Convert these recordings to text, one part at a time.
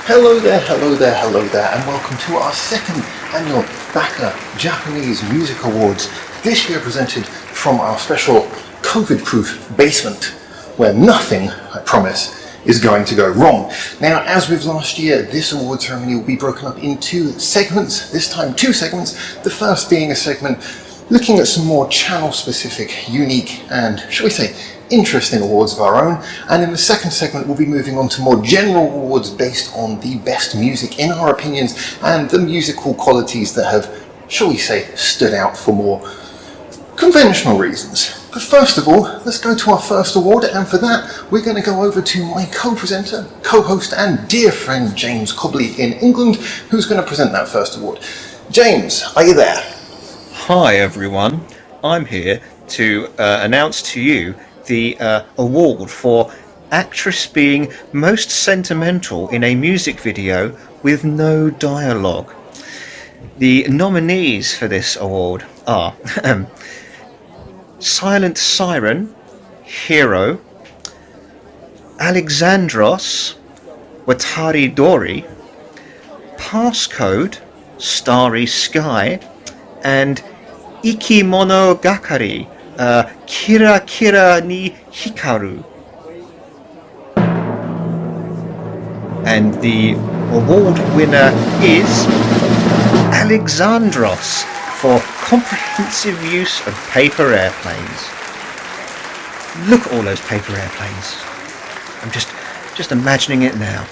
Hello there, hello there, hello there, and welcome to our second annual Baka Japanese Music Awards, this year presented from our special COVID-proof basement, where nothing, I promise, is going to go wrong. Now, as with last year, this award ceremony will be broken up in two segments, this time two segments, the first being a segment looking at some more channel-specific, unique, and, shall we say, interesting awards of our own, and in the second segment we'll be moving on to more general awards based on the best music in our opinions and the musical qualities that have, shall we say, stood out for more conventional reasons. But first of all, let's go to our first award, and for that we're going to go over to my co-presenter, co-host and dear friend James Cobley in England, who's going to present that first award. James, are you there? Hi everyone, I'm here to announce to you the award for actress being most sentimental in a music video with no dialogue. The nominees for this award are Silent Siren, Hero, Alexandros, Watari Dori, Passcode, Starry Sky, and Ikimono Gakari, Kira Kira ni Hikaru. And the award winner is Alexandros for comprehensive use of paper airplanes. Look at all those paper airplanes. I'm just imagining it now.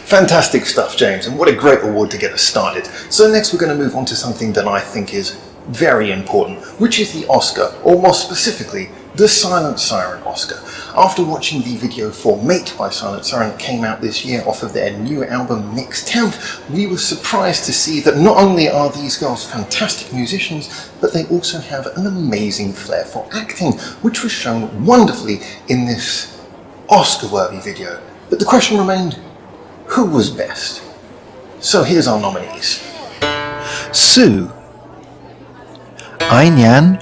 Fantastic stuff, James, and what a great award to get us started. So next we're going to move on to something that I think is very important, which is the Oscar, or more specifically, the Silent Siren Oscar. After watching the video for Mate by Silent Siren that came out this year off of their new album Mixed Tenth, we were surprised to see that not only are these girls fantastic musicians, but they also have an amazing flair for acting, which was shown wonderfully in this Oscar-worthy video. But the question remained, who was best? So here's our nominees. Sue, Ainyan,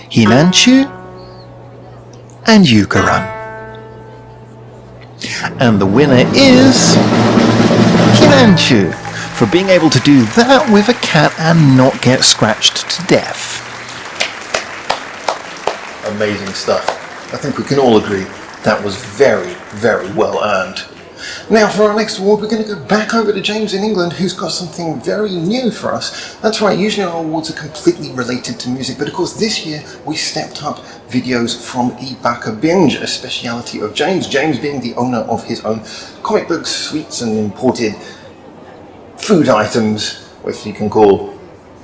Hinanchu, and Yukaran. And the winner is Hinanchu, for being able to do that with a cat and not get scratched to death. Amazing stuff. I think we can all agree that was very, very well earned. Now for our next award, we're going to go back over to James in England, who's got something very new for us. That's right, usually our awards are completely related to music, but of course this year we stepped up videos from the Baka Binge, a speciality of James. James being the owner of his own comic books, sweets and imported food items, which you can call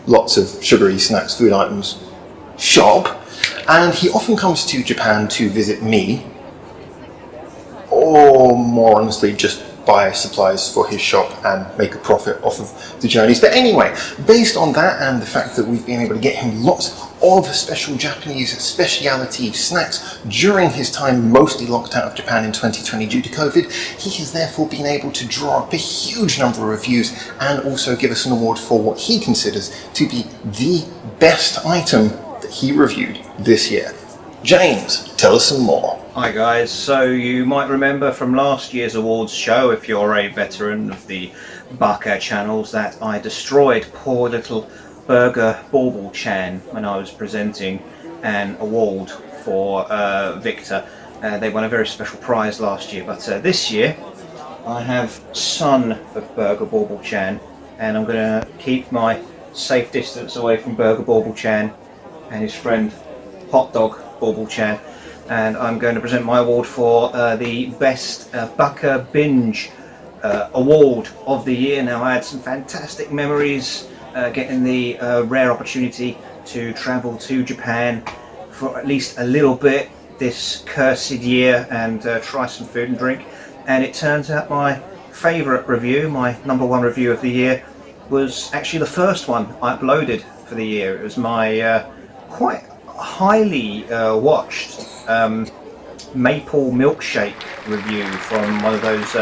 lots of sugary snacks, food items, shop. And he often comes to Japan to visit me, or more honestly just buy supplies for his shop and make a profit off of the journeys. But anyway, based on that and the fact that we've been able to get him lots of special Japanese speciality snacks during his time mostly locked out of Japan in 2020 due to COVID, he has therefore been able to draw up a huge number of reviews and also give us an award for what he considers to be the best item that he reviewed this year. James, tell us some more. Hi guys, so you might remember from last year's awards show, if you're a veteran of the Baka channels, that I destroyed poor little Burger Bauble-chan when I was presenting an award for Victor. They won a very special prize last year, but this year I have son of Burger Bauble-chan, and I'm going to keep my safe distance away from Burger Bauble-chan and his friend Hot Dog Bauble-chan. And I'm going to present my award for the Best Baka Binge Award of the year. Now, I had some fantastic memories getting the rare opportunity to travel to Japan for at least a little bit this cursed year and try some food and drink. And it turns out my favourite review, my #1 review of the year, was actually the first one I uploaded for the year. It was my quite highly watched Maple Milkshake review from one of those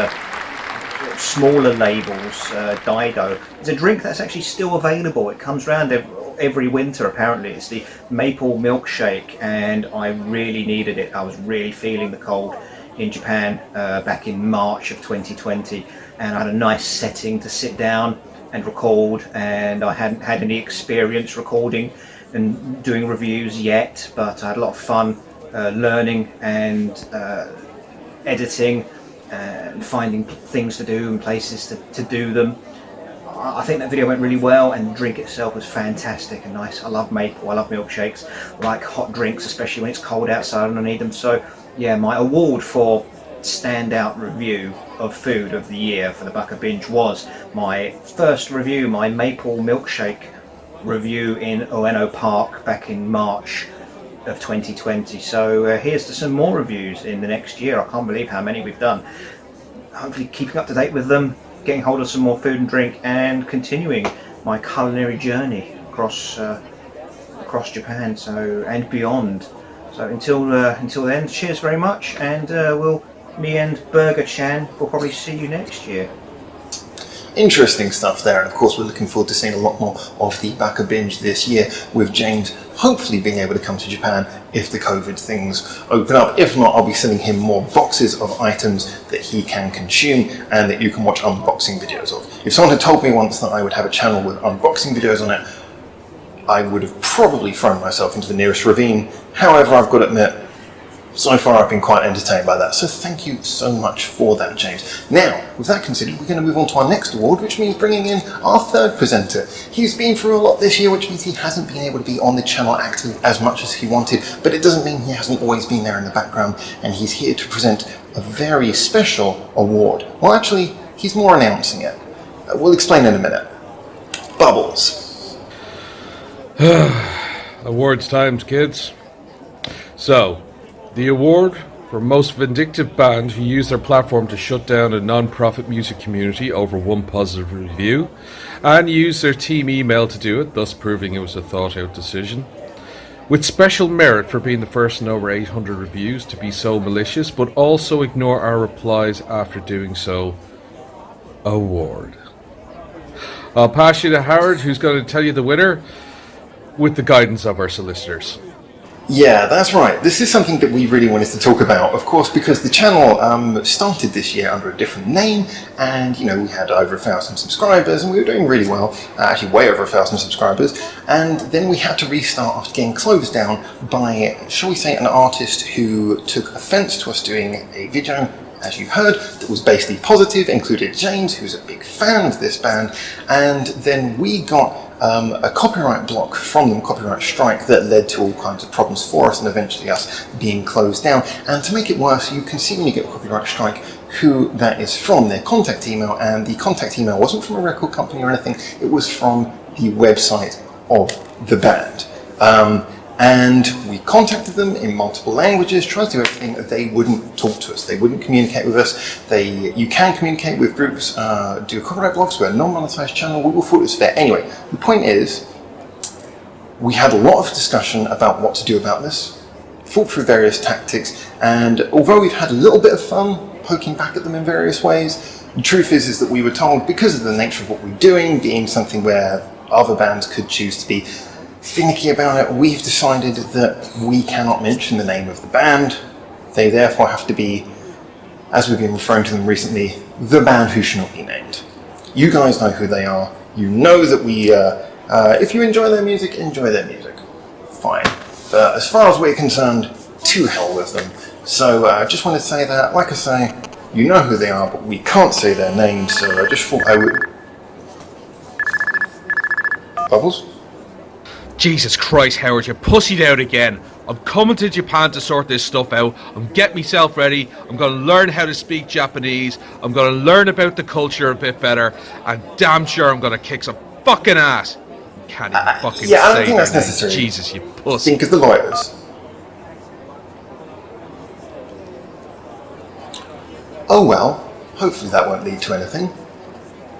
smaller labels, Dido. It's a drink that's actually still available. It comes around every winter apparently. It's the Maple Milkshake, and I really needed it. I was really feeling the cold in Japan back in March of 2020, and I had a nice setting to sit down and record, and I hadn't had any experience recording and doing reviews yet, but I had a lot of fun learning and editing and finding things to do and places to do them. I think that video went really well, and the drink itself was fantastic and nice. I love maple, I love milkshakes, I like hot drinks, especially when it's cold outside and I need them. So yeah, my award for standout review of food of the year for the Baka Binge was my first review, my maple milkshake review in Ueno Park back in March of 2020. So here's to some more reviews in the next year. I can't believe how many we've done. Hopefully keeping up to date with them, getting hold of some more food and drink, and continuing my culinary journey across Japan, and beyond. So until then, cheers very much, and me and Burger-chan will probably see you next year. Interesting stuff there, and of course we're looking forward to seeing a lot more of the Baka Binge this year, with James hopefully being able to come to Japan if the COVID things open up. If not, I'll be sending him more boxes of items that he can consume and that you can watch unboxing videos of. If someone had told me once that I would have a channel with unboxing videos on it, I would have probably thrown myself into the nearest ravine. However, I've got to admit, so far I've been quite entertained by that, so thank you so much for that, James. Now, with that considered, we're going to move on to our next award, which means bringing in our third presenter. He's been through a lot this year, which means he hasn't been able to be on the channel active as much as he wanted, but it doesn't mean he hasn't always been there in the background, and he's here to present a very special award. Well, actually, he's more announcing it. We'll explain in a minute. Bubbles. Awards times, kids. So, the award for most vindictive band who used their platform to shut down a non-profit music community over one positive review, and used their team email to do it, thus proving it was a thought-out decision. With special merit for being the first in over 800 reviews to be so malicious, but also ignore our replies after doing so. Award. I'll pass you to Howard, who's going to tell you the winner with the guidance of our solicitors. Yeah, that's right. This is something that we really wanted to talk about, of course, because the channel started this year under a different name, and we had over 1,000 subscribers, and we were doing really well, actually way over 1,000 subscribers, and then we had to restart after getting closed down by, shall we say, an artist who took offence to us doing a video, as you've heard, that was basically positive, included James, who's a big fan of this band, and then we got a copyright block from them, copyright strike, that led to all kinds of problems for us and eventually us being closed down. And to make it worse, you can see when you get a copyright strike who that is from, their contact email, and the contact email wasn't from a record company or anything, it was from the website of the band. And we contacted them in multiple languages, tried to do everything. They wouldn't talk to us. They wouldn't communicate with us. You can communicate with groups, do copyright blocks. We're a non-monetized channel. We all thought it was fair. Anyway, the point is, we had a lot of discussion about what to do about this, thought through various tactics, and although we've had a little bit of fun poking back at them in various ways, the truth is that we were told, because of the nature of what we're doing, being something where other bands could choose to be finicky about it, we've decided that we cannot mention the name of the band. They therefore have to be, as we've been referring to them recently, the band who should not be named. You guys know who they are. You know that we, if you enjoy their music, enjoy their music. Fine. But as far as we're concerned, to hell with them. So I just want to say that, like I say, you know who they are, but we can't say their names, so I just thought I would... Bubbles? Jesus Christ, Howard, you pussied out again. I'm coming to Japan to sort this stuff out. I'm getting myself ready. I'm going to learn how to speak Japanese. I'm going to learn about the culture a bit better. And damn sure I'm going to kick some fucking ass. Can't even fucking yeah, I don't say think that's that. necessary. Jesus, you pussy. Think of the lawyers. Oh well, hopefully that won't lead to anything.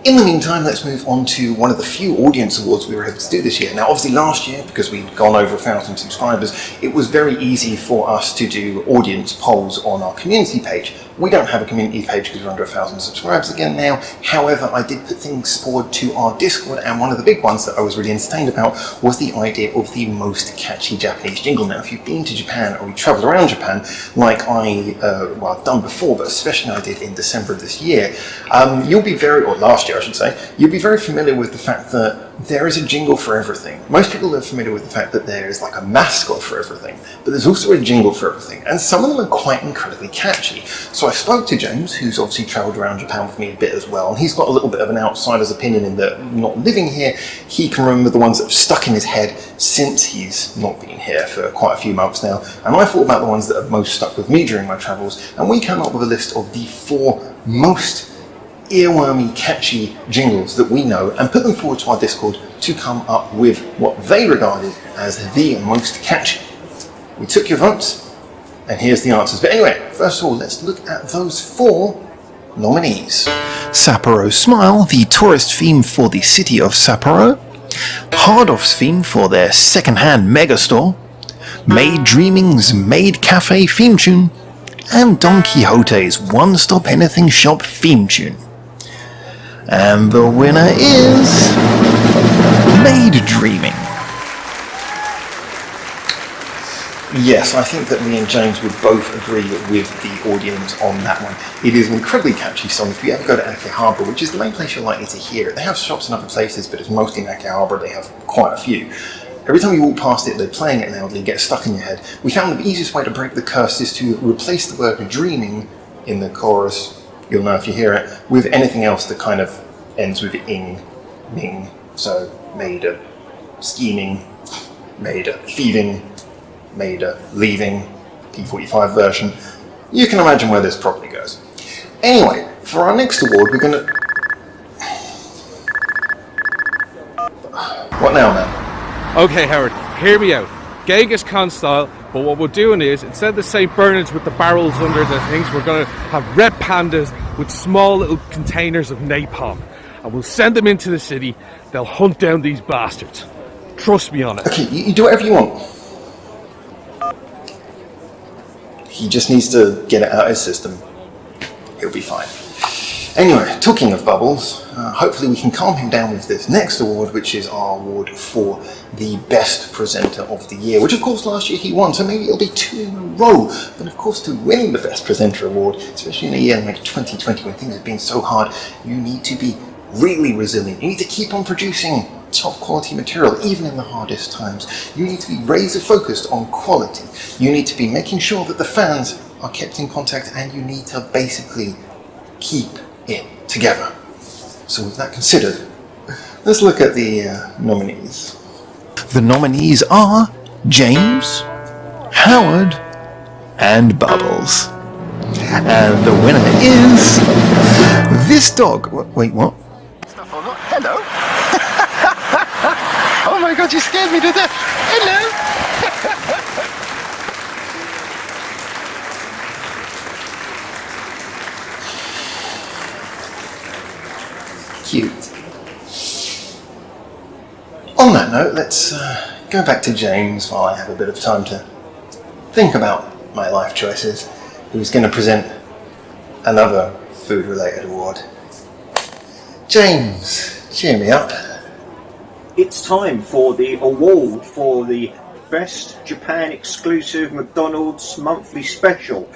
In the meantime, let's move on to one of the few audience awards we were able to do this year. Now, obviously last year, because we'd gone over 1,000 subscribers, it was very easy for us to do audience polls on our community page. We don't have a community page because we're under 1,000 subscribers again now. However, I did put things forward to our Discord, and one of the big ones that I was really entertained about was the idea of the most catchy Japanese jingle. Now, if you've been to Japan or you travelled around Japan, like I've done before, but especially I did in December of this year, last year I should say, you'll be very familiar with the fact that there is a jingle for everything. Most people are familiar with the fact that there is like a mascot for everything, but there's also a jingle for everything, and some of them are quite incredibly catchy. So I spoke to James, who's obviously travelled around Japan with me a bit as well, and he's got a little bit of an outsider's opinion in that, not living here, he can remember the ones that have stuck in his head since he's not been here for quite a few months now, and I thought about the ones that have most stuck with me during my travels, and we came up with a list of the 4 most earwormy, catchy jingles that we know and put them forward to our Discord to come up with what they regarded as the most catchy. We took your votes, and here's the answers. But anyway, first of all, let's look at those 4 nominees. Sapporo Smile, the tourist theme for the city of Sapporo. Hard Off's theme for their second-hand megastore. Maid Dreaming's Maid Cafe theme tune. And Don Quixote's One-Stop Anything Shop theme tune. And the winner is Maid Dreaming. Yes, I think that me and James would both agree with the audience on that one. It is an incredibly catchy song. If you ever go to Akihabara, which is the main place you're likely to hear it, they have shops in other places, but it's mostly in Akihabara. They have quite a few. Every time you walk past it, they're playing it loudly, it gets stuck in your head. We found the easiest way to break the curse is to replace the word dreaming in the chorus, you'll know if you hear it, with anything else that kind of ends with ing, ming. So, made a scheming, made a thieving, made a leaving, P45 version. You can imagine where this probably goes. Anyway, for our next award, we're gonna... What now, man? Okay, Howard, hear me out. Genghis Khan style, but what we're doing is, instead of St. Bernards with the barrels under the things, we're going to have red pandas with small little containers of napalm. And we'll send them into the city. They'll hunt down these bastards. Trust me on it. Okay, you do whatever you want. He just needs to get it out of his system. He'll be fine. Anyway, talking of bubbles, hopefully we can calm him down with this next award, which is our award for the Best Presenter of the Year, which of course last year he won, so maybe it'll be 2 in a row. But of course, to win the Best Presenter award, especially in a year like 2020 when things have been so hard, you need to be really resilient. You need to keep on producing top quality material, even in the hardest times. You need to be razor focused on quality. You need to be making sure that the fans are kept in contact, and you need to basically keep it together. So with that considered, let's look at the nominees. The nominees are James, Howard, and Bubbles. And the winner is this dog. Wait, what? Hello. Oh my god, you scared me to death. Hello. Cute. On that note, let's go back to James while I have a bit of time to think about my life choices, who's going to present another food-related award. James, cheer me up. It's time for the award for the Best Japan Exclusive McDonald's Monthly Special.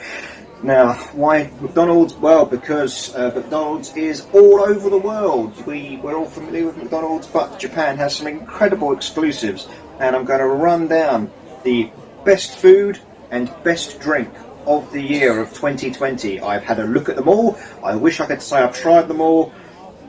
Now, why McDonald's? Well, because McDonald's is all over the world. We're all familiar with McDonald's, but Japan has some incredible exclusives. And I'm going to run down the best food and best drink of the year of 2020. I've had a look at them all. I wish I could say I've tried them all,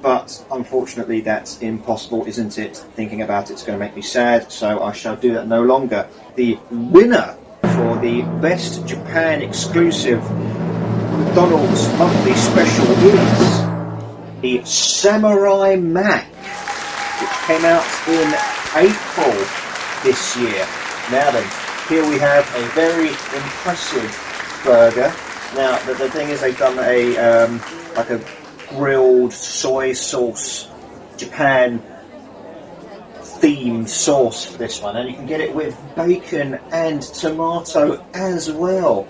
but unfortunately that's impossible, isn't it? Thinking about it's going to make me sad, so I shall do that no longer. The winner for the Best Japan Exclusive McDonald's Monthly Special is the Samurai Mac, which came out in April this year. Now then, here we have a very impressive burger. Now, the thing is, they've done a grilled soy sauce, Japan themed sauce for this one, and you can get it with bacon and tomato as well.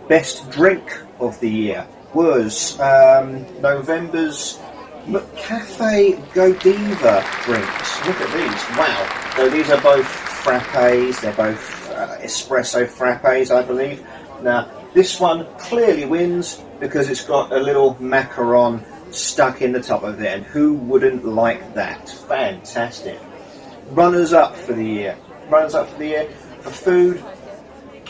Best drink of the year was November's McCafe Godiva drinks. Look at these, wow. So these are both frappes, they're both espresso frappes, I believe. Now this one clearly wins because it's got a little macaron stuck in the top of it, and who wouldn't like that? Fantastic. Runners up for the year for food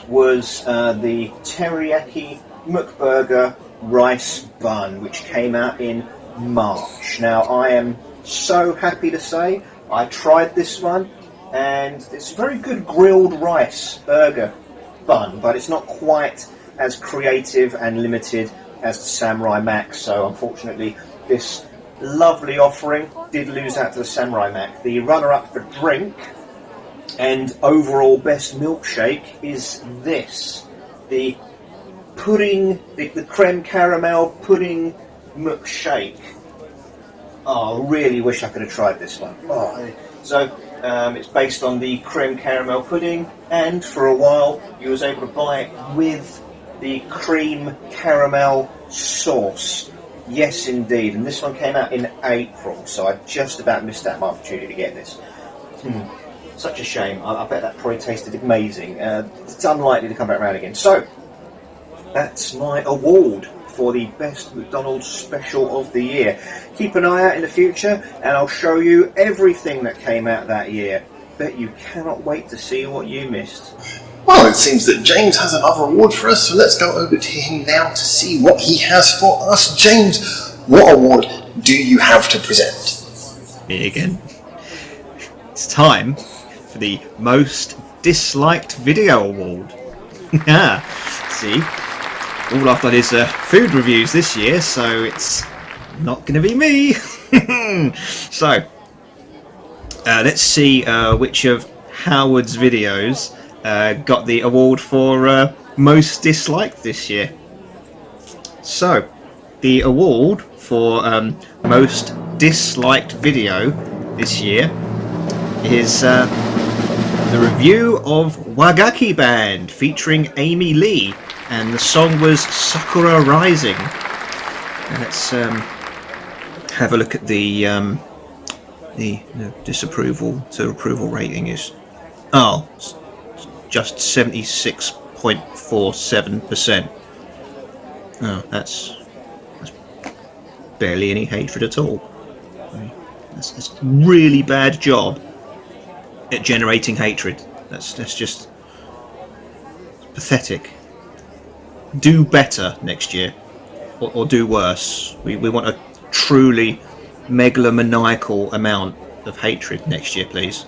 was the teriyaki McBurger rice bun, which came out in March. Now I am so happy to say I tried this one, and it's a very good grilled rice burger bun, but it's not quite as creative and limited as the Samurai Mac, so unfortunately this lovely offering did lose out to the Samurai Mac. The runner-up for drink and overall best milkshake is this, the pudding, the creme caramel pudding milkshake. Oh, I really wish I could have tried this one. So it's based on the creme caramel pudding, and for a while you was able to buy it with the cream caramel sauce. Yes, indeed. And this one came out in April, so I just about missed that opportunity to get this. Such a shame. I bet that probably tasted amazing. It's unlikely to come back around again. So, that's my award for the best McDonald's special of the year. Keep an eye out in the future, and I'll show you everything that came out that year. Bet you cannot wait to see what you missed. Well, it seems that James has another award for us, so let's go over to him now to see what he has for us. James, what award do you have to present? Me again. It's time for the most disliked video award. See, all I've done is food reviews this year, so it's not going to be me. So, let's see which of Howard's videos got the award for most disliked this year. So, the award for most disliked video this year is the review of Wagaki Band featuring Amy Lee, and the song was Sakura Rising. And let's have a look at the disapproval to approval rating is just 76.47%. Oh, that's barely any hatred at all. That's a really bad job at generating hatred. That's just pathetic. Do better next year, or do worse. We want a truly megalomaniacal amount of hatred next year, please.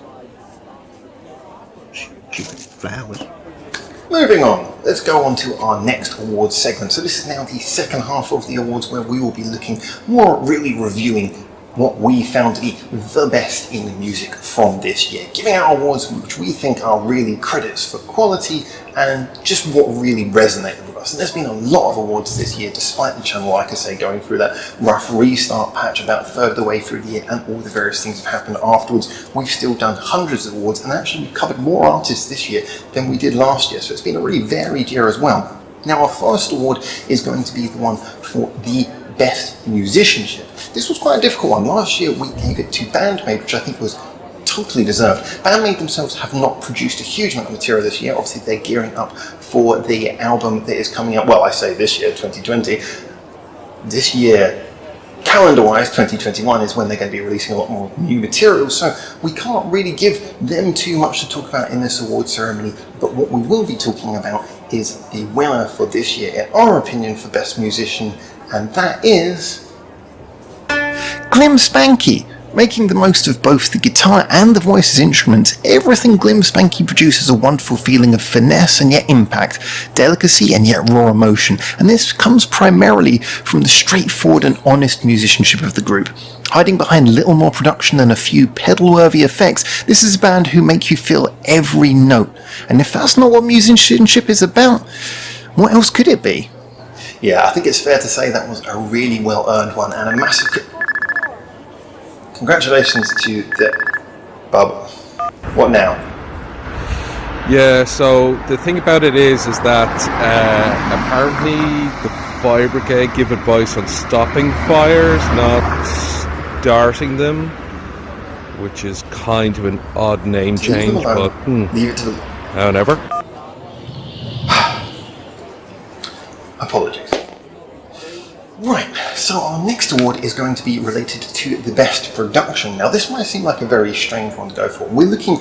Stupid flowers. Moving on, let's go on to our next awards segment. So this is now the second half of the awards, where we will be looking more really reviewing what we found to be the best in music from this year, giving out awards which we think are really credits for quality and just what really resonated with us. And there's been a lot of awards this year, despite the channel, like I say, going through that rough restart patch about a third of the way through the year, and all the various things have happened afterwards. We've still done hundreds of awards, and actually we've covered more artists this year than we did last year, so it's been a really varied year as well. Now, our first award is going to be the one for the best musicianship. This was quite a difficult one. Last year we gave it to Band-Maid, which I think was totally deserved. Band-Maid themselves have not produced a huge amount of material this year. Obviously they're gearing up for the album that is coming out, well, I say this year, 2020. This year, calendar-wise, 2021 is when they're going to be releasing a lot more new material, so we can't really give them too much to talk about in this award ceremony, but what we will be talking about is the winner for this year, in our opinion, for Best Musician, and that is Glim Spanky. Making the most of both the guitar and the voice as instruments, everything Glim Spanky produces a wonderful feeling of finesse and yet impact, delicacy and yet raw emotion, and this comes primarily from the straightforward and honest musicianship of the group. Hiding behind little more production than a few pedal-worthy effects, this is a band who make you feel every note, and if that's not what musicianship is about, what else could it be? Yeah, I think it's fair to say that was a really well-earned one, and a massive congratulations to the Bub. What now? Yeah, so the thing about it is that apparently the fire brigade give advice on stopping fires, not starting them, which is kind of an odd name change, but Leave it to the... never. Apologies. Right, so our next award is going to be related to the best production. Now this might seem like a very strange one to go for. We're looking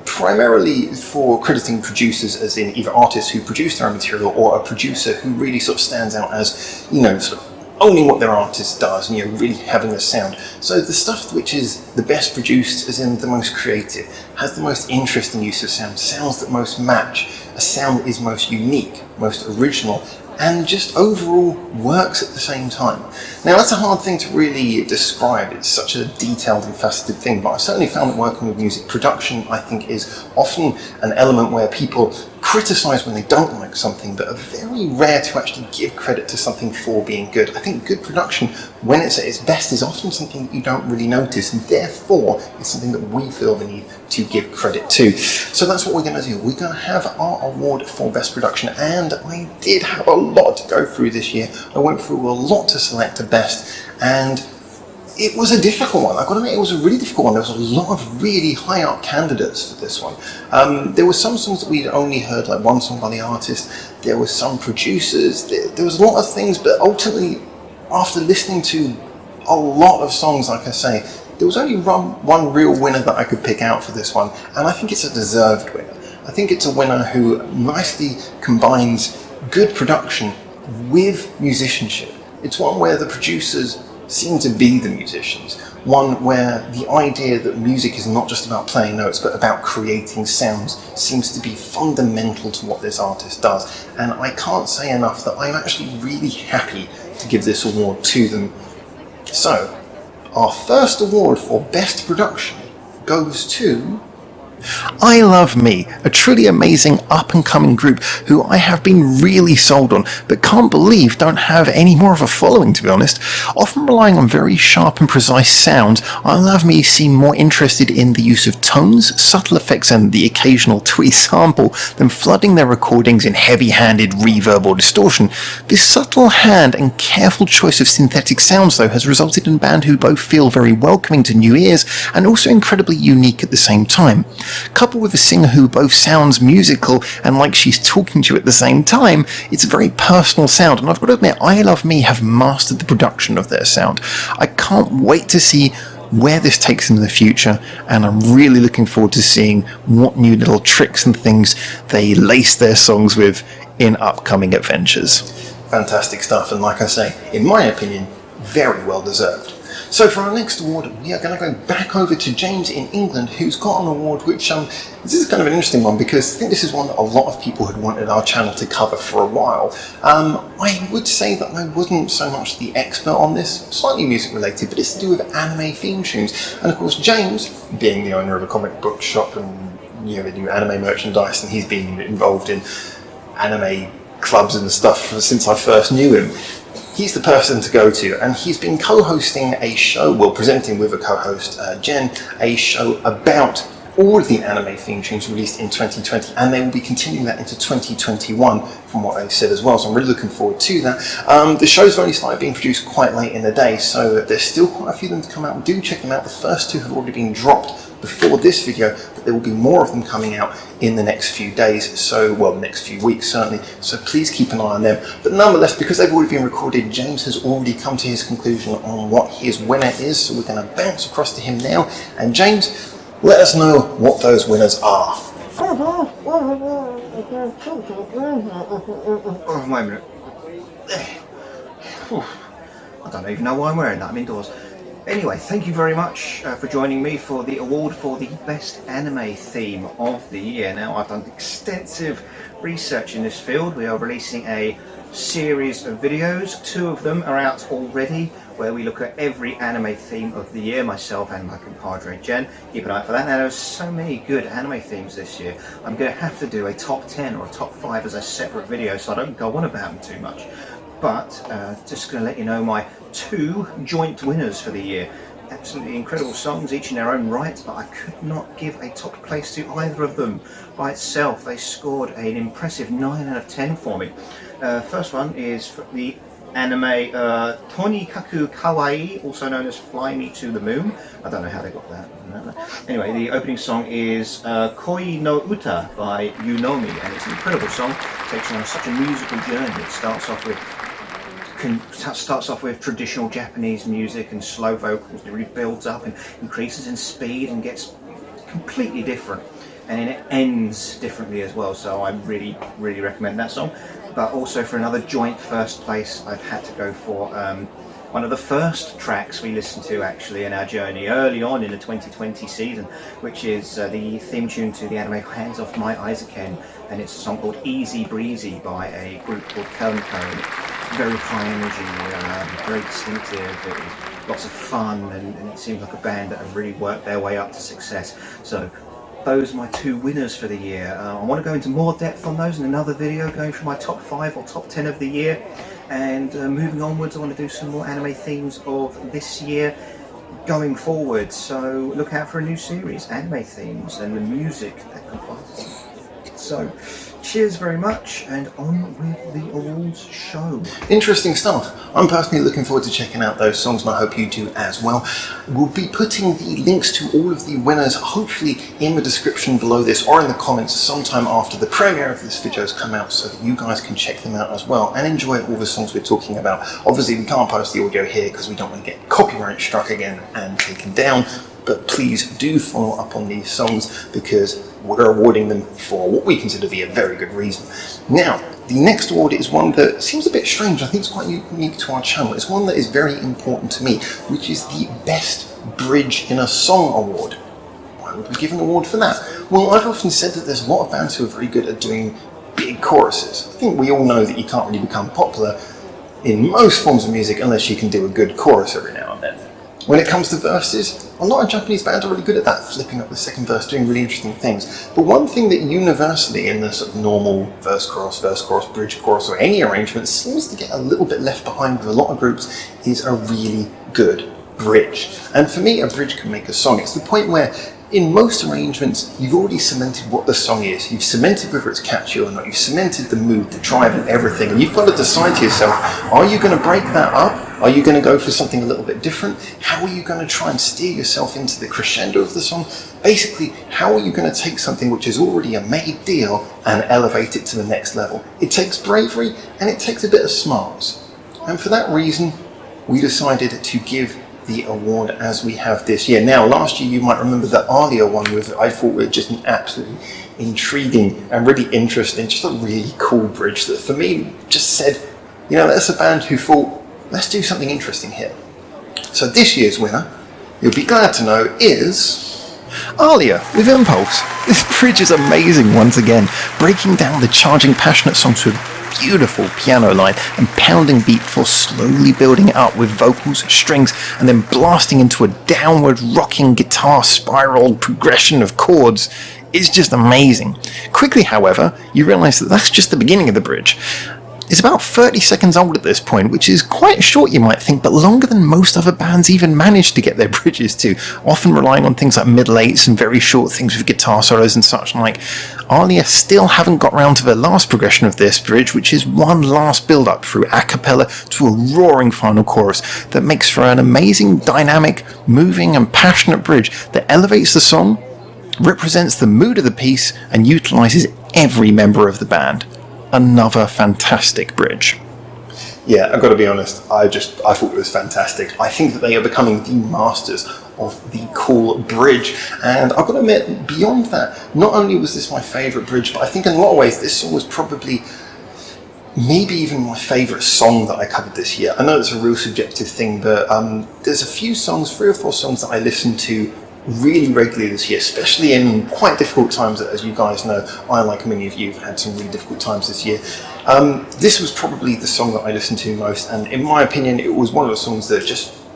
primarily for crediting producers as in either artists who produce their own material or a producer who really sort of stands out as, you know, sort of owning what their artist does and, you know, really having a sound. So the stuff which is the best produced, as in the most creative, has the most interesting use of sound, sounds that most match, a sound that is most unique, most original, and just overall works at the same time. Now that's a hard thing to really describe, it's such a detailed and faceted thing, but I've certainly found that working with music production, I think, is often an element where people criticise when they don't like something, but are very rare to actually give credit to something for being good. I think good production, when it's at its best, is often something that you don't really notice, and therefore it's something that we feel the need to give credit to. So that's what we're going to do. We're going to have our award for best production, and I did have a lot to go through this year. I went through a lot to select a best, and it was a difficult one. I've got to admit, it was a really difficult one. There was a lot of really high up candidates for this one. There were some songs that we'd only heard, like one song by the artist. There were some producers. There was a lot of things, but ultimately, after listening to a lot of songs, like I say, there was only one real winner that I could pick out for this one, and I think it's a deserved winner. I think it's a winner who nicely combines good production with musicianship. It's one where the producers seem to be the musicians, one where the idea that music is not just about playing notes but about creating sounds seems to be fundamental to what this artist does, and I can't say enough that I'm actually really happy to give this award to them. So, our first award for Best Production goes to I Love Me, a truly amazing up-and-coming group who I have been really sold on, but can't believe don't have any more of a following, to be honest. Often relying on very sharp and precise sounds, I Love Me seem more interested in the use of tones, subtle effects and the occasional twee sample than flooding their recordings in heavy-handed reverb or distortion. This subtle hand and careful choice of synthetic sounds, though, has resulted in a band who both feel very welcoming to new ears and also incredibly unique at the same time. Coupled with a singer who both sounds musical and like she's talking to you at the same time, it's a very personal sound, and I've got to admit, I Love Me have mastered the production of their sound. I can't wait to see where this takes them in the future, and I'm really looking forward to seeing what new little tricks and things they lace their songs with in upcoming adventures. fantastic stuff, and like I say, in my opinion, very well deserved. So for our next award, we are going to go back over to James in England, who's got an award which, this is kind of an interesting one, because I think this is one that a lot of people had wanted our channel to cover for a while. I would say that I wasn't so much the expert on this, slightly music related, but it's to do with anime theme tunes. And of course, James, being the owner of a comic book shop and, you know, they do anime merchandise, and he's been involved in anime clubs and stuff since I first knew him. He's the person to go to, and he's been co-hosting a show, well, presenting with a co-host, Jen, a show about all of the anime theme tunes released in 2020, and they will be continuing that into 2021 from what they've said as well, so I'm really looking forward to that. The show's only started being produced quite late in the day, so there's still quite a few of them to come out. Do check them out. The first two have already been dropped before this video, but there will be more of them coming out in the next few days, so, well, the next few weeks certainly, so please keep an eye on them. But nonetheless, because they've already been recorded, James has already come to his conclusion on what his winner is, so we're going to bounce across to him now, and James, let us know what those winners are. Oh, wait a minute. I don't even know why I'm wearing that, I'm indoors. Anyway, thank you very much for joining me for the award for the best anime theme of the year. Now, I've done extensive research in this field. We are releasing a series of videos. 2 of them are out already, where we look at every anime theme of the year, myself and my compadre Jen. Keep an eye out for that. Now, there's so many good anime themes this year. I'm going to have to do a top 10 or a top 5 as a separate video, so I don't go on about them too much. But just going to let you know my 2 joint winners for the year. Absolutely incredible songs, each in their own right, but I could not give a top place to either of them by itself. They scored an impressive 9 out of 10 for me. First one is the anime Tonikaku Kawaii, also known as Fly Me to the Moon. I don't know how they got that. Anyway, the opening song is Koi no Uta by Yunomi, and it's an incredible song. It takes you on such a musical journey. It starts off with traditional Japanese music and slow vocals. It really builds up and increases in speed and gets completely different, and then it ends differently as well. So I really recommend that song. But also for another joint first place, I've had to go for one of the first tracks we listened to actually in our journey early on in the 2020 season, which is the theme tune to the anime Hands Off My Aizuken, and it's a song called Easy Breezy by a group called Creme. Very high energy, very distinctive, it was lots of fun, and it seems like a band that have really worked their way up to success. So those are my 2 winners for the year. I want to go into more depth on those in another video, going through my top 5 or top 10 of the year, and moving onwards I want to do some more anime themes of this year going forward. So look out for a new series, anime themes and the music that comprises them. So cheers very much, and on with the awards show. Interesting stuff. I'm personally looking forward to checking out those songs, and I hope you do as well. We'll be putting the links to all of the winners hopefully in the description below this, or in the comments sometime after the premiere of this video has come out, so that you guys can check them out as well and enjoy all the songs we're talking about. Obviously we can't post the audio here because we don't want to get copyright struck again and taken down, but please do follow up on these songs because we're awarding them for what we consider to be a very good reason. Now, the next award is one that seems a bit strange. I think it's quite unique to our channel. It's one that is very important to me, which is the Best Bridge in a Song award. Why would we give an award for that? Well, I've often said that there's a lot of bands who are very good at doing big choruses. I think we all know that you can't really become popular in most forms of music unless you can do a good chorus every now and then. When it comes to verses, a lot of Japanese bands are really good at that, flipping up the second verse, doing really interesting things. But one thing that universally in the sort of normal verse, chorus, bridge, chorus, or any arrangement seems to get a little bit left behind with a lot of groups is a really good bridge. And for me, a bridge can make a song. It's the point where in most arrangements, you've already cemented what the song is. You've cemented whether it's catchy or not. You've cemented the mood, the drive, and everything. And you've got to decide to yourself, are you going to break that up? Are you going to go for something a little bit different? How are you going to try and steer yourself into the crescendo of the song? Basically, how are you going to take something which is already a made deal and elevate it to the next level? It takes bravery and it takes a bit of smarts. And for that reason, we decided to give the award as we have this year. Now, last year you might remember that Alia one with, I thought, were just an absolutely intriguing and really interesting, just a really cool bridge that for me just said, you know, that's a band who thought, let's do something interesting here. So this year's winner, you'll be glad to know, is Alia with Impulse. This bridge is amazing once again, breaking down the charging, passionate songs with beautiful piano line and pounding beat before slowly building it up with vocals, strings, and then blasting into a downward rocking guitar spiral progression of chords. Is just amazing. Quickly, however, you realise that that's just the beginning of the bridge. It's about 30 seconds old at this point, which is quite short you might think, but longer than most other bands even manage to get their bridges to, often relying on things like middle eights and very short things with guitar solos and such like. Alia still haven't got round to their last progression of this bridge, which is one last build-up through a cappella to a roaring final chorus that makes for an amazing, dynamic, moving and passionate bridge that elevates the song, represents the mood of the piece, and utilises every member of the band. Another fantastic bridge. Yeah, I've got to be honest, I thought it was fantastic. I think that they are becoming the masters of the cool bridge, and I've got to admit, beyond that, not only was this my favourite bridge, but I think in a lot of ways this song was probably maybe even my favourite song that I covered this year. I know it's a real subjective thing, but there's a few songs, 3 or 4 songs that I listened to really regularly this year, especially in quite difficult times. As you guys know, I, like many of you, have had some really difficult times this year. This was probably the song that I listened to most, and in my opinion it was one of the songs that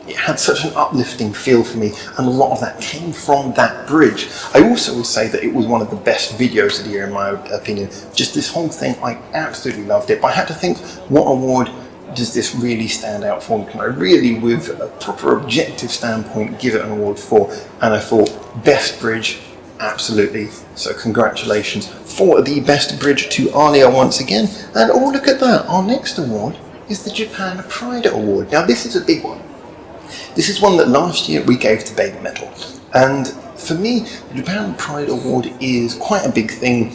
it had such an uplifting feel for me, and a lot of that came from that bridge. I also would say that it was one of the best videos of the year in my opinion. Just this whole thing, I absolutely loved it, but I had to think, what award does this really stand out for? And can I really, with a proper objective standpoint, give it an award for? And I thought, Best Bridge, absolutely. So congratulations for the Best Bridge to Alia once again. And oh, look at that, our next award is the Japan Pride Award. Now this is a big one. This is one that last year we gave to Baby Metal. And for me, the Japan Pride Award is quite a big thing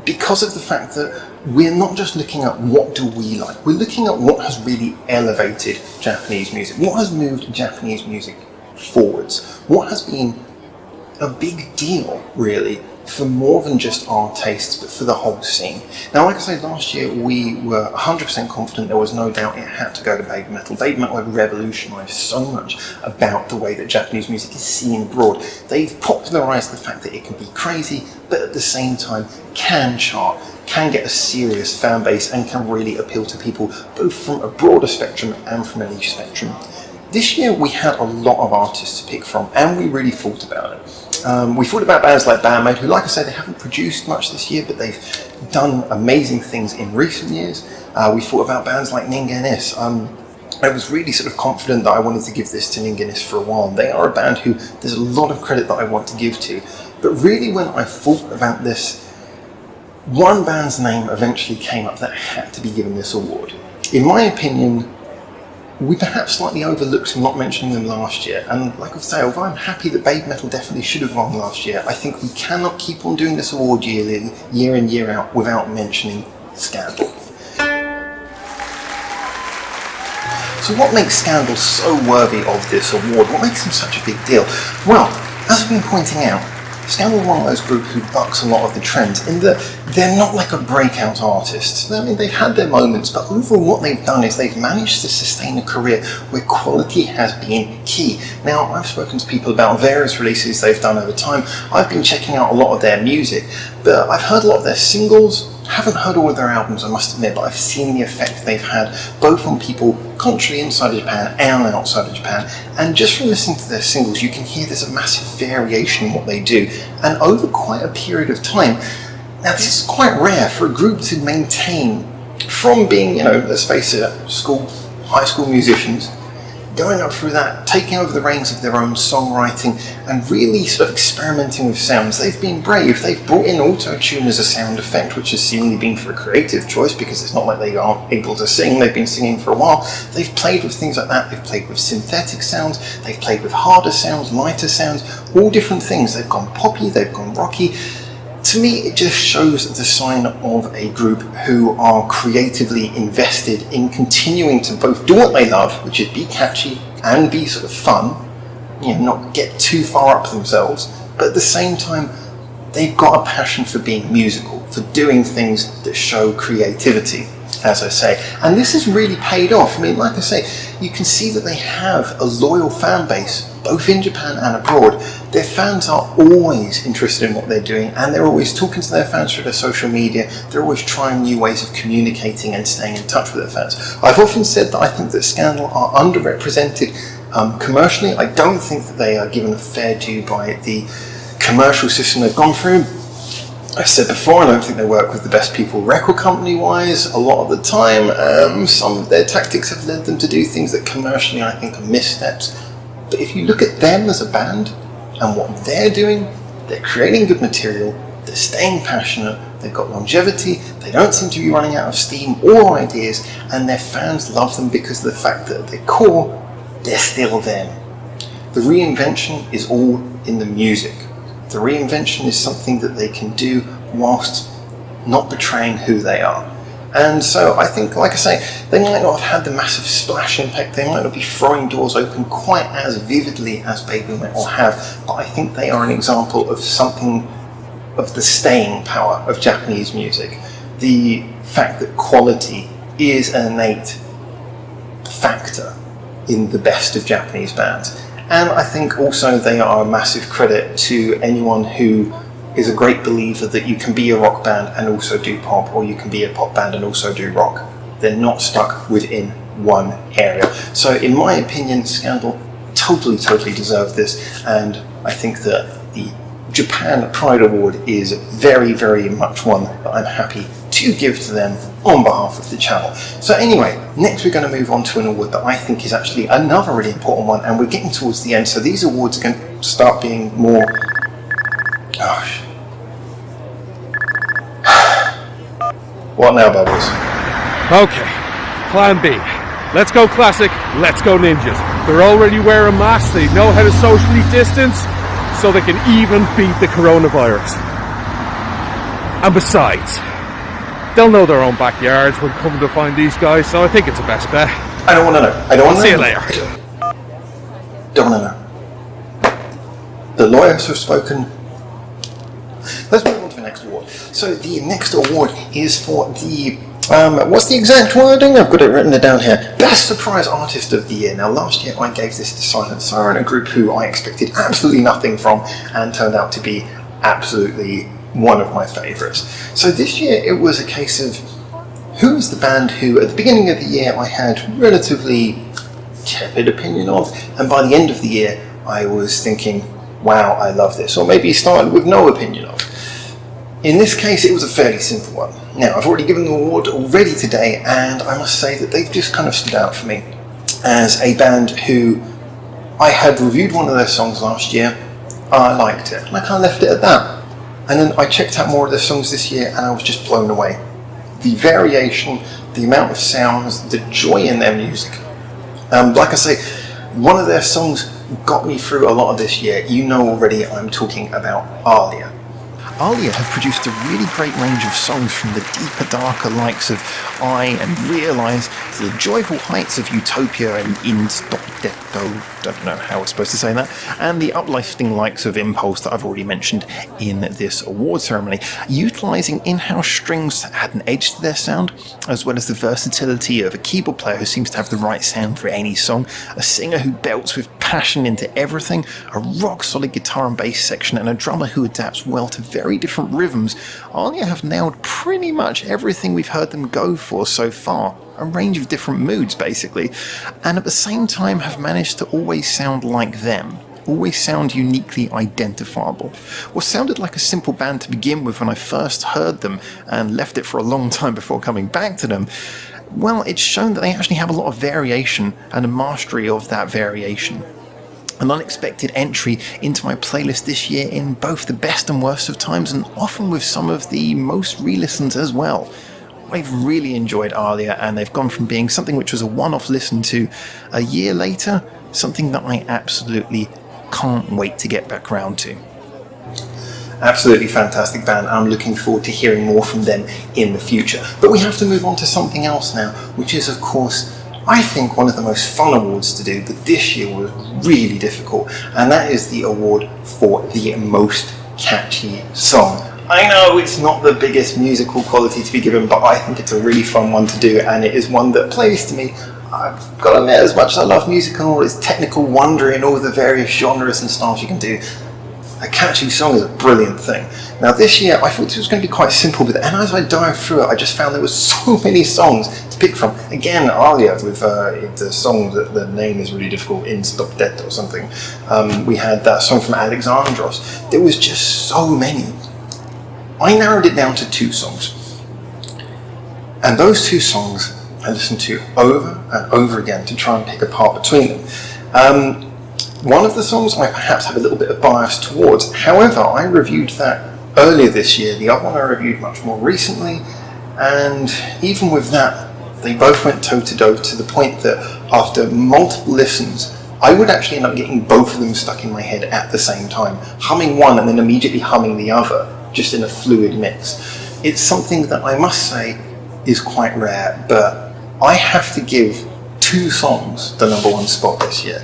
because of the fact that we're not just looking at what do we like, we're looking at what has really elevated Japanese music, what has moved Japanese music forwards, what has been a big deal really for more than just our tastes but for the whole scene. Now like I said, last year we were 100% confident, there was no doubt it had to go to Baby Metal. Baby Metal had revolutionised so much about the way that Japanese music is seen abroad. They've popularised the fact that it can be crazy but at the same time can chart, can get a serious fan base and can really appeal to people both from a broader spectrum and from a niche spectrum. This year we had a lot of artists to pick from and we really thought about it. We thought about bands like Band-Maid, who like I said, they haven't produced much this year, but they've done amazing things in recent years. We thought about bands like Ningenis. I was really sort of confident that I wanted to give this to Ningenis for a while. They are a band who there's a lot of credit that I want to give to. But really when I thought about this, one band's name eventually came up that had to be given this award. In my opinion, we perhaps slightly overlooked not mentioning them last year, and like I say, although I'm happy that Baby Metal definitely should have won last year, I think we cannot keep on doing this award year in, year out, without mentioning Scandal. So what makes Scandal so worthy of this award? What makes them such a big deal? Well, as I've been pointing out, Scandal are one of those groups who bucks a lot of the trends in that they're not like a breakout artist. I mean, they've had their moments, but overall what they've done is they've managed to sustain a career where quality has been key. Now, I've spoken to people about various releases they've done over time. I've been checking out a lot of their music, but I've heard a lot of their singles. Haven't heard all of their albums, I must admit, but I've seen the effect they've had both on people culturally inside of Japan and outside of Japan. And just from listening to their singles, you can hear there's a massive variation in what they do, and over quite a period of time. Now, this is quite rare for a group to maintain from being, let's face it, high school musicians, going up through that, taking over the reins of their own songwriting and really sort of experimenting with sounds. They've been brave. They've brought in auto-tune as a sound effect, which has seemingly been for a creative choice because it's not like they aren't able to sing. They've been singing for a while. They've played with things like that. They've played with synthetic sounds. They've played with harder sounds, lighter sounds, all different things. They've gone poppy, they've gone rocky. To me, it just shows the sign of a group who are creatively invested in continuing to both do what they love, which is be catchy and be sort of fun, not get too far up themselves, but at the same time, they've got a passion for being musical, for doing things that show creativity, as I say. And this has really paid off. I mean, like I say, you can see that they have a loyal fan base, both in Japan and abroad. Their fans are always interested in what they're doing, and they're always talking to their fans through their social media. They're always trying new ways of communicating and staying in touch with their fans. I've often said that I think that Scandal are underrepresented commercially. I don't think that they are given a fair due by the commercial system they've gone through. I've said before, I don't think they work with the best people record company wise a lot of the time. Some of their tactics have led them to do things that commercially I think are missteps. But if you look at them as a band and what they're doing, they're creating good material, they're staying passionate, they've got longevity, they don't seem to be running out of steam or ideas, and their fans love them because of the fact that at their core, they're still them. The reinvention is all in the music. The reinvention is something that they can do whilst not betraying who they are. And so I think, like I say, they might not have had the massive splash impact, they might not be throwing doors open quite as vividly as Baby Metal have, but I think they are an example of something of the staying power of Japanese music. The fact that quality is an innate factor in the best of Japanese bands. And I think also they are a massive credit to anyone who is a great believer that you can be a rock band and also do pop, or you can be a pop band and also do rock. They're not stuck within one area. So in my opinion, Scandal totally deserve this, and I think that the Japan Pride Award is very, very much one that I'm happy to give to them on behalf of the channel. So anyway, next we're going to move on to an award that I think is actually another really important one, and we're getting towards the end, so these awards are going to start being more... Gosh. What now, Bubbles? Okay, plan B. Let's go classic, let's go ninjas. They're already wearing masks, they know how to socially distance, so they can even beat the coronavirus. And besides, they'll know their own backyards when coming to find these guys, so I think it's the best bet. I don't want to know. I don't want to know. See you later. Don't want to know. The lawyers have spoken. Let's move on to the next award. So the next award is for the, what's the exact wording? I've got it written down here. Best Surprise Artist of the Year. Now last year I gave this to Silent Siren, a group who I expected absolutely nothing from and turned out to be absolutely one of my favourites. So this year it was a case of who is the band who at the beginning of the year I had relatively tepid opinion of, and by the end of the year I was thinking, wow, I love this, or maybe started with no opinion of. In this case it was a fairly simple one. Now I've already given the award already today, and I must say that they've just kind of stood out for me as a band who I had reviewed one of their songs last year, I liked it, and I kind of left it at that. And then I checked out more of their songs this year and I was just blown away. The variation, the amount of sounds, the joy in their music. Like I say, one of their songs got me through a lot of this year. You know already I'm talking about Alia. Alia have produced a really great range of songs from the deeper, darker likes of I and Realise to the joyful heights of Utopia and In Stop Detto, don't know how we're supposed to say that, and the uplifting likes of Impulse that I've already mentioned in this award ceremony, utilising in-house strings that add an edge to their sound, as well as the versatility of a keyboard player who seems to have the right sound for any song, a singer who belts with passion into everything, a rock-solid guitar and bass section, and a drummer who adapts well to very different rhythms. Alia have nailed pretty much everything we've heard them go for so far, a range of different moods basically, and at the same time have managed to always sound like them, always sound uniquely identifiable. What sounded like a simple band to begin with when I first heard them and left it for a long time before coming back to them, well, it's shown that they actually have a lot of variation and a mastery of that variation. An unexpected entry into my playlist this year in both the best and worst of times, and often with some of the most re-listens as well. I've really enjoyed Alia, and they've gone from being something which was a one-off listen to a year later, something that I absolutely can't wait to get back round to. Absolutely fantastic band. I'm looking forward to hearing more from them in the future. But we have to move on to something else now, which is of course I think one of the most fun awards to do, but this year was really difficult, and that is the award for the most catchy song. I know it's not the biggest musical quality to be given, but I think it's a really fun one to do, and it is one that plays to me. I've got to admit, as much as I love music and all its technical wonder in all the various genres and styles you can do, a catchy song is a brilliant thing. Now this year I thought it was going to be quite simple, and as I dived through it I just found there were so many songs to pick from. Again, Alia with the song that the name is really difficult, In Stop Detto or something. We had that song from Alexandros. There was just so many. I narrowed it down to 2 songs. And those 2 songs I listened to over and over again to try and pick apart between them. One of the songs I perhaps have a little bit of bias towards. However, I reviewed that earlier this year. The other one I reviewed much more recently. And even with that, they both went toe-to-toe to the point that after multiple listens, I would actually end up getting both of them stuck in my head at the same time, humming one and then immediately humming the other, just in a fluid mix. It's something that I must say is quite rare, but I have to give 2 songs the #1 spot this year.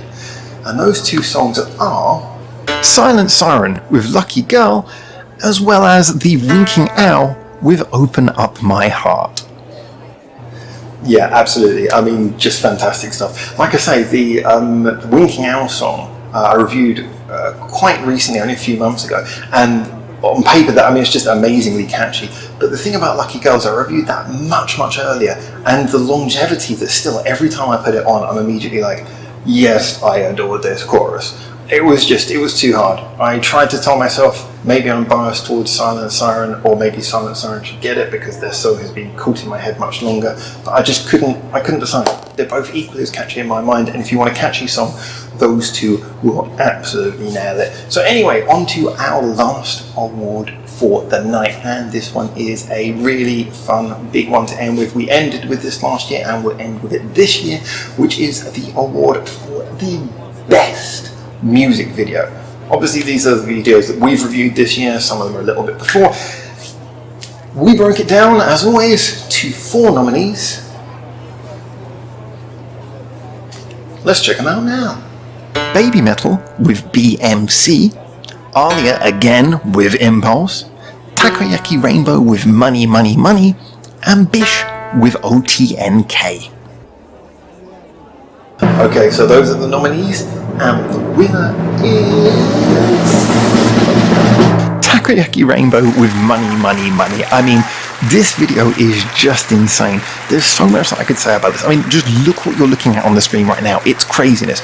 And those 2 songs are Silent Siren with Lucky Girl, as well as the Winking Owl with Open Up My Heart. Yeah, absolutely. I mean, just fantastic stuff. Like I say, the Winking Owl song I reviewed quite recently, only a few months ago, and on paper, it's just amazingly catchy. But the thing about Lucky Girls, I reviewed that much earlier, and the longevity that still, every time I put it on, I'm immediately like, Yes, I adored this chorus. It was too hard. I tried to tell myself maybe I'm biased towards Silent and Siren, or maybe Silent and Siren should get it because their song has been caught in my head much longer, but I couldn't decide. They're both equally as catchy in my mind, and if you want a catchy song, those two will absolutely nail it. So anyway, on to our last award for the night, and this one is a really fun, big one to end with. We ended with this last year, and we'll end with it this year, which is the award for the best music video. Obviously, these are the videos that we've reviewed this year, some of them are a little bit before. We broke it down, as always, to 4 nominees. Let's check them out now. Baby Metal with BMC, Alia again with Impulse, Takoyaki Rainbow with Money Money Money, and Bish with OTNK. Okay, so those are the nominees, and the winner is Takoyaki Rainbow with Money Money Money. I mean, this video is just insane. There's so much that I could say about this. I mean, just look what you're looking at on the screen right now. It's craziness.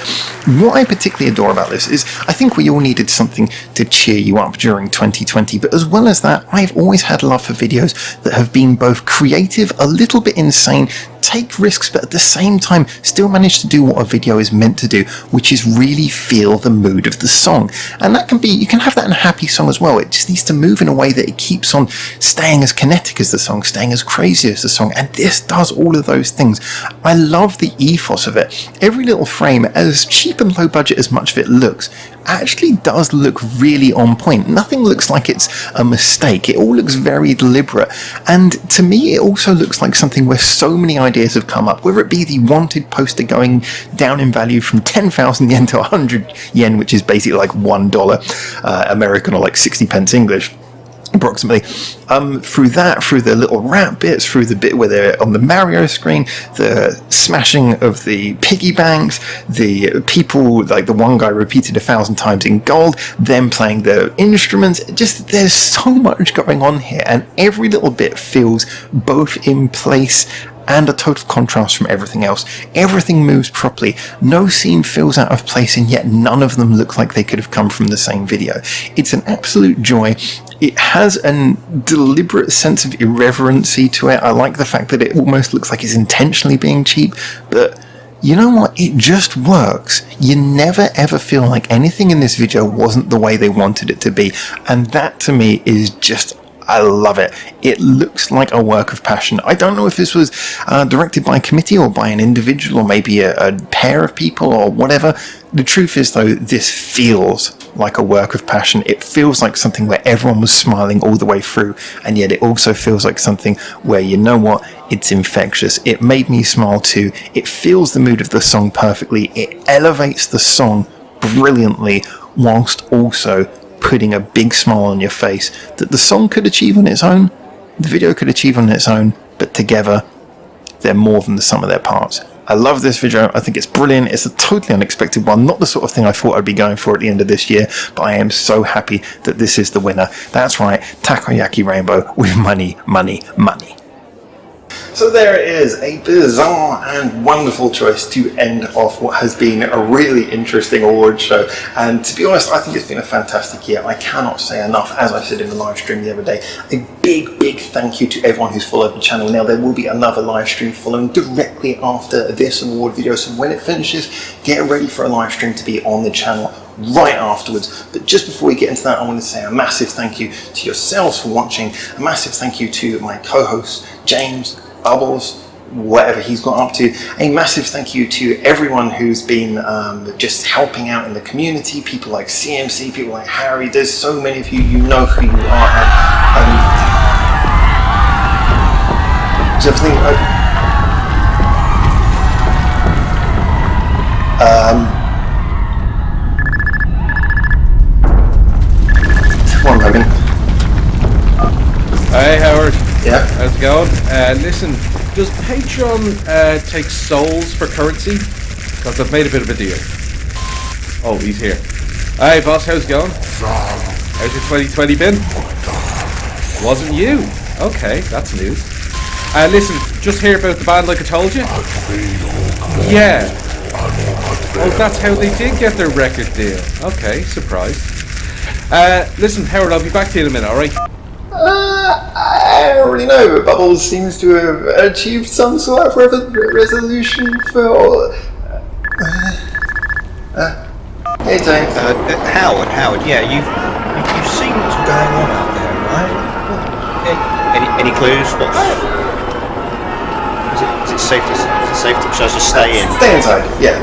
What I particularly adore about this is I think we all needed something to cheer you up during 2020, but as well as that, I've always had love for videos that have been both creative, a little bit insane, take risks, but at the same time still manage to do what a video is meant to do, which is really feel the mood of the song. And that can be, you can have that in a happy song as well. It just needs to move in a way that it keeps on staying as kinetic as the song, staying as crazy as the song, and this does all of those things. I love the ethos of it. Every little frame, as cheap and low budget as much of it looks, actually does look really on point. Nothing looks like it's a mistake. It all looks very deliberate, and to me it also looks like something where so many ideas have come up, whether it be the wanted poster going down in value from 10,000 yen to 100 yen, which is basically like $1 American, or like 60 pence English approximately, through the little rap bits, through the bit where they're on the Mario screen, the smashing of the piggy banks, the people, like the one guy repeated 1,000 times in gold, them playing the instruments. Just, there's so much going on here, and every little bit feels both in place and a total contrast from everything else. Everything moves properly. No scene feels out of place, and yet none of them look like they could have come from the same video. It's an absolute joy. It has a deliberate sense of irreverency to it. I like the fact that it almost looks like it's intentionally being cheap, but you know what? It just works. You never ever feel like anything in this video wasn't the way they wanted it to be, and that to me is just, I love it. It looks like a work of passion. I don't know if this was directed by a committee or by an individual, or maybe a pair of people or whatever. The truth is, though, this feels like a work of passion. It feels like something where everyone was smiling all the way through, and yet it also feels like something where, you know what, it's infectious. It made me smile too. It feels the mood of the song perfectly. It elevates the song brilliantly, whilst also putting a big smile on your face that the song could achieve on its own, the video could achieve on its own, but together they're more than the sum of their parts. I love this video. I think it's brilliant. It's a totally unexpected one, not the sort of thing I thought I'd be going for at the end of this year, but I am so happy that this is the winner. That's right, Takoyaki Rainbow with Money Money Money. So there it is, a bizarre and wonderful choice to end off what has been a really interesting award show. And to be honest, I think it's been a fantastic year. I cannot say enough, as I said in the live stream the other day, a big thank you to everyone who's followed the channel. Now, there will be another live stream following directly after this award video, so when it finishes, get ready for a live stream to be on the channel right afterwards. But just before we get into that, I want to say a massive thank you to yourselves for watching, a massive thank you to my co-hosts, James, Bubbles, whatever he's got up to. A massive thank you to everyone who's been just helping out in the community, people like CMC, people like Harry. There's so many of you, you know who you are. Is everything one moment. Hey Howard. Yeah. How's it going? Listen, does Patreon take souls for currency? Because I've made a bit of a deal. Oh, he's here. Hey boss, how's it going? How's your 2020 been? Wasn't you? Okay, that's news. Listen, just hear about the band like I told you? Yeah. Oh, that's how they did get their record deal. Okay, surprise. Listen, Howard, I'll be back to you in a minute, alright? I don't really know, but Bubbles seems to have achieved some sort of resolution for... hey, James. Howard, yeah, you've seen what's going on out there, right? Any clues? Is it safe to should I just stay in? Stay inside, yeah.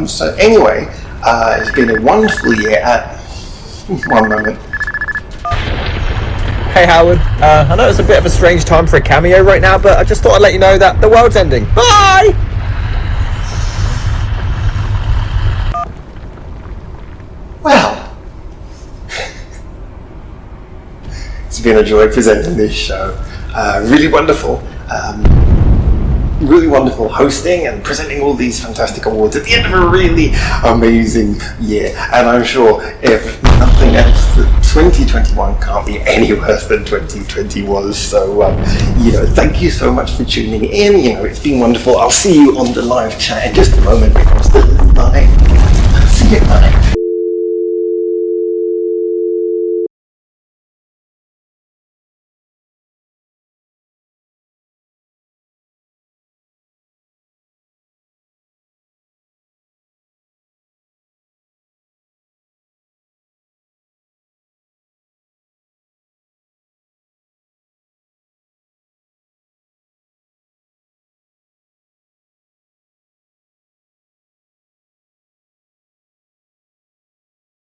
So anyway, it's been a wonderful year at... One moment. Hey Howard, I know it's a bit of a strange time for a cameo right now, but I just thought I'd let you know that the world's ending. Bye! Well, it's been a joy presenting this show. Really wonderful. Really wonderful hosting and presenting all these fantastic awards at the end of a really amazing year. And I'm sure if nothing else, 2021 can't be any worse than 2020 was. So, thank you so much for tuning in. It's been wonderful. I'll see you on the live chat in just a moment because the live. See you, bye.